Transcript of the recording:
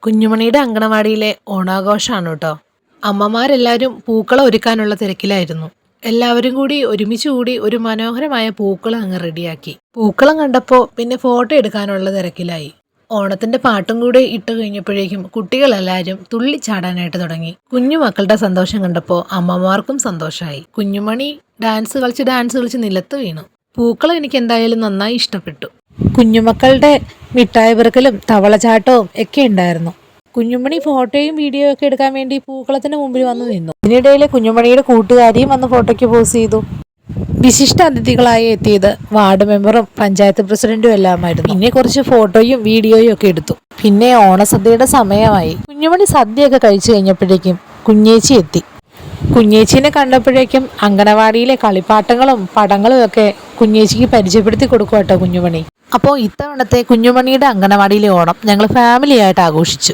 കുഞ്ഞുമണിയുടെ അങ്കണവാടിയിലെ ഓണാഘോഷമാണ് കേട്ടോ. അമ്മമാരെല്ലാവരും പൂക്കളം ഒരുക്കാനുള്ള തിരക്കിലായിരുന്നു. എല്ലാവരും കൂടി ഒരുമിച്ച് കൂടി ഒരു മനോഹരമായ പൂക്കളം അങ്ങ് റെഡിയാക്കി. പൂക്കളം കണ്ടപ്പോൾ പിന്നെ ഫോട്ടോ എടുക്കാനുള്ള തിരക്കിലായി. ഓണത്തിന്റെ പാട്ടും കൂടെ ഇട്ട് കഴിഞ്ഞപ്പോഴേക്കും കുട്ടികളെല്ലാവരും തുള്ളിച്ചാടാനായിട്ട് തുടങ്ങി. കുഞ്ഞുമക്കളുടെ സന്തോഷം കണ്ടപ്പോൾ അമ്മമാർക്കും സന്തോഷമായി. കുഞ്ഞുമണി ഡാൻസ് കളിച്ച് നിലത്ത് വീണു. പൂക്കളം എനിക്ക് എന്തായാലും നന്നായി ഇഷ്ടപ്പെട്ടു. കുഞ്ഞുമക്കളുടെ മിഠായി പെറുക്കലും തവളച്ചാട്ടവും ഒക്കെ ഉണ്ടായിരുന്നു. കുഞ്ഞുമണി ഫോട്ടോയും വീഡിയോ ഒക്കെ എടുക്കാൻ വേണ്ടി പൂക്കളത്തിന് മുമ്പിൽ വന്ന് നിന്നു. ഇതിനിടയിൽ കുഞ്ഞുമണിയുടെ കൂട്ടുകാരിയും വന്ന് ഫോട്ടോയ്ക്ക് പോസ് ചെയ്തു. വിശിഷ്ട അതിഥികളായി എത്തിയത് വാർഡ് മെമ്പറും പഞ്ചായത്ത് പ്രസിഡന്റും എല്ലാമായിരുന്നു. പിന്നെ കുറച്ച് ഫോട്ടോയും വീഡിയോയും ഒക്കെ എടുത്തു. പിന്നെ ഓണസദ്യയുടെ സമയമായി. കുഞ്ഞുമണി സദ്യയൊക്കെ കഴിച്ചു കഴിഞ്ഞപ്പോഴേക്കും കുഞ്ഞേച്ചി എത്തി. കുഞ്ഞേച്ചിനെ കണ്ടപ്പോഴേക്കും അങ്കണവാടിയിലെ കളിപ്പാട്ടങ്ങളും പടങ്ങളും ഒക്കെ കുഞ്ഞേച്ചിക്ക് പരിചയപ്പെടുത്തി കൊടുക്കുക കേട്ടോ കുഞ്ഞുമണി. അപ്പോൾ ഇത്തവണത്തെ കുഞ്ഞുമണിയുടെ അങ്കണവാടിയിലെ ഓണം ഞങ്ങൾ ഫാമിലി ആയിട്ട് ആഘോഷിച്ചു.